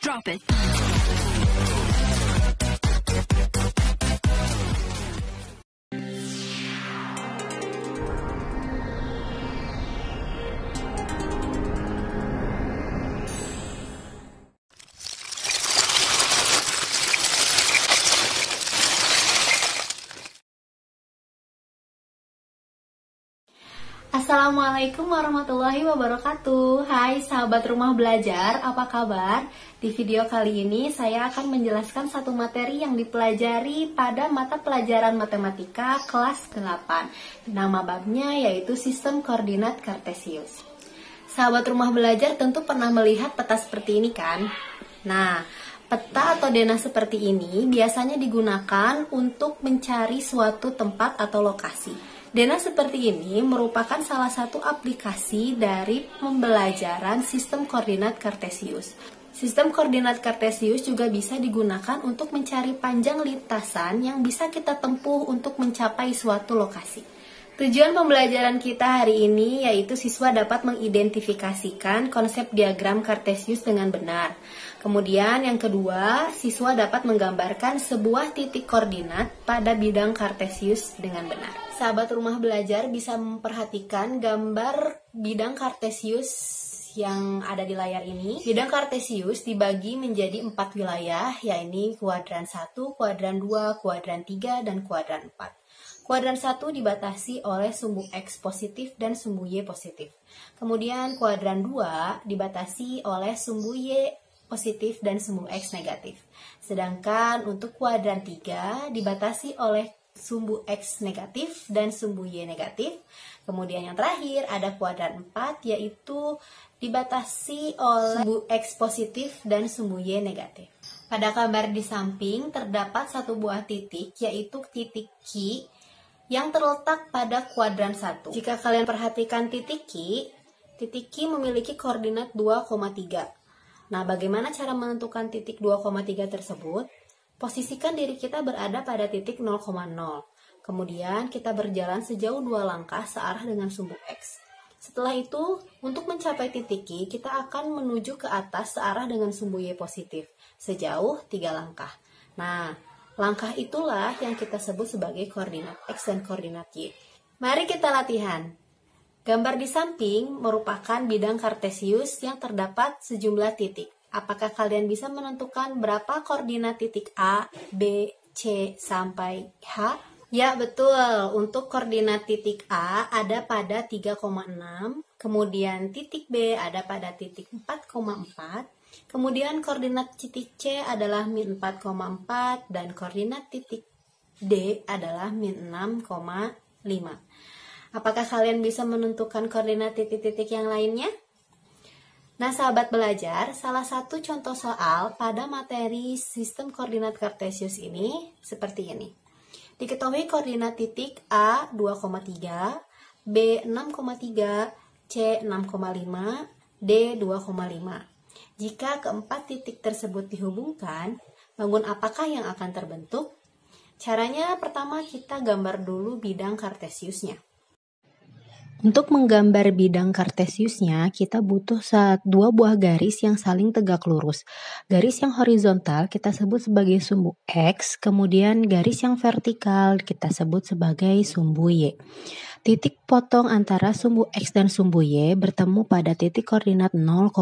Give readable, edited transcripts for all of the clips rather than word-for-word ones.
Drop it. Assalamualaikum warahmatullahi wabarakatuh. Hai sahabat rumah belajar, apa kabar? Di video kali ini saya akan menjelaskan satu materi yang dipelajari pada mata pelajaran matematika kelas 8. Nama babnya yaitu sistem koordinat kartesius. Sahabat rumah belajar tentu pernah melihat peta seperti ini kan? Nah, peta atau denah seperti ini biasanya digunakan untuk mencari suatu tempat atau lokasi. Denah seperti ini merupakan salah satu aplikasi dari pembelajaran sistem koordinat kartesius. Sistem koordinat kartesius juga bisa digunakan untuk mencari panjang lintasan yang bisa kita tempuh untuk mencapai suatu lokasi. Tujuan pembelajaran kita hari ini yaitu siswa dapat mengidentifikasikan konsep diagram kartesius dengan benar. Kemudian yang kedua, siswa dapat menggambarkan sebuah titik koordinat pada bidang kartesius dengan benar. Sahabat rumah belajar bisa memperhatikan gambar bidang kartesius yang ada di layar ini. Bidang kartesius dibagi menjadi 4 wilayah, yaitu kuadran 1, kuadran 2, kuadran 3, dan kuadran 4. Kuadran 1 dibatasi oleh sumbu X positif dan sumbu Y positif. Kemudian kuadran 2 dibatasi oleh sumbu Y positif dan sumbu X negatif. Sedangkan untuk kuadran 3 dibatasi oleh sumbu X negatif dan sumbu Y negatif. Kemudian yang terakhir ada kuadran 4 yaitu dibatasi oleh sumbu X positif dan sumbu Y negatif. Pada gambar di samping terdapat satu buah titik yaitu titik Q yang terletak pada kuadran 1. Jika kalian perhatikan titik Q memiliki koordinat 2,3. Nah, bagaimana cara menentukan titik 2,3 tersebut? Posisikan diri kita berada pada titik 0,0. Kemudian kita berjalan sejauh 2 langkah searah dengan sumbu X. Setelah itu, untuk mencapai titik Q, kita akan menuju ke atas searah dengan sumbu Y positif, sejauh 3 langkah. Nah, langkah itulah yang kita sebut sebagai koordinat X dan koordinat Y. Mari kita latihan. Gambar di samping merupakan bidang kartesius yang terdapat sejumlah titik. Apakah kalian bisa menentukan berapa koordinat titik A, B, C, sampai H? Ya, betul. Untuk koordinat titik A ada pada 3,6, kemudian titik B ada pada titik 4,4, kemudian koordinat titik C adalah min 4,4 dan koordinat titik D adalah min 6,5. Apakah kalian bisa menentukan koordinat titik-titik yang lainnya? Nah, sahabat belajar, salah satu contoh soal pada materi sistem koordinat kartesius ini seperti ini. Diketahui koordinat titik A 2,3, B 6,3, C 6,5, D 2,5. Jika keempat titik tersebut dihubungkan, bangun apakah yang akan terbentuk? Caranya pertama kita gambar dulu bidang kartesiusnya. Untuk menggambar bidang kartesiusnya, kita butuh 2 buah garis yang saling tegak lurus. Garis yang horizontal kita sebut sebagai sumbu X, kemudian garis yang vertikal kita sebut sebagai sumbu Y. Titik potong antara sumbu X dan sumbu Y bertemu pada titik koordinat 0,0.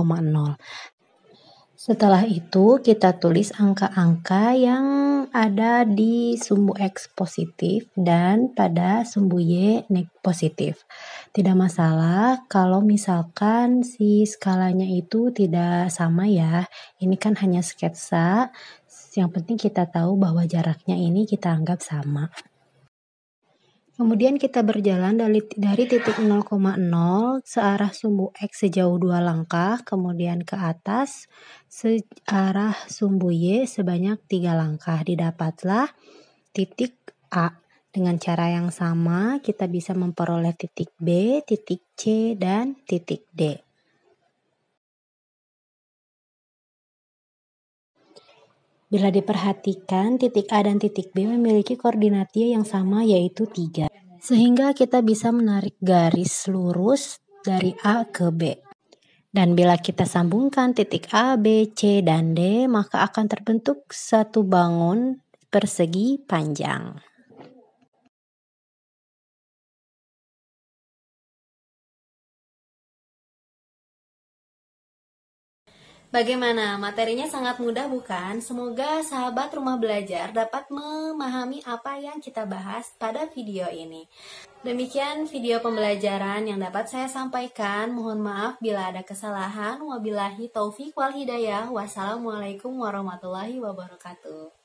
Setelah itu kita tulis angka-angka yang ada di sumbu X positif dan pada sumbu Y positif. Tidak masalah kalau misalkan si skalanya itu tidak sama ya. Ini kan hanya sketsa. Yang penting kita tahu bahwa jaraknya ini kita anggap sama. Kemudian kita berjalan dari titik 0,0 searah sumbu X sejauh 2 langkah, kemudian ke atas searah sumbu Y sebanyak 3 langkah. Didapatlah titik A. Dengan cara yang sama, kita bisa memperoleh titik B, titik C, dan titik D. Bila diperhatikan, titik A dan titik B memiliki koordinat Y yang sama yaitu 3. Sehingga kita bisa menarik garis lurus dari A ke B. Dan bila kita sambungkan titik A, B, C, dan D, maka akan terbentuk satu bangun persegi panjang. Bagaimana? Materinya sangat mudah bukan? Semoga sahabat rumah belajar dapat memahami apa yang kita bahas pada video ini. Demikian video pembelajaran yang dapat saya sampaikan. Mohon maaf bila ada kesalahan. Wabillahi taufik wal hidayah. Wassalamualaikum warahmatullahi wabarakatuh.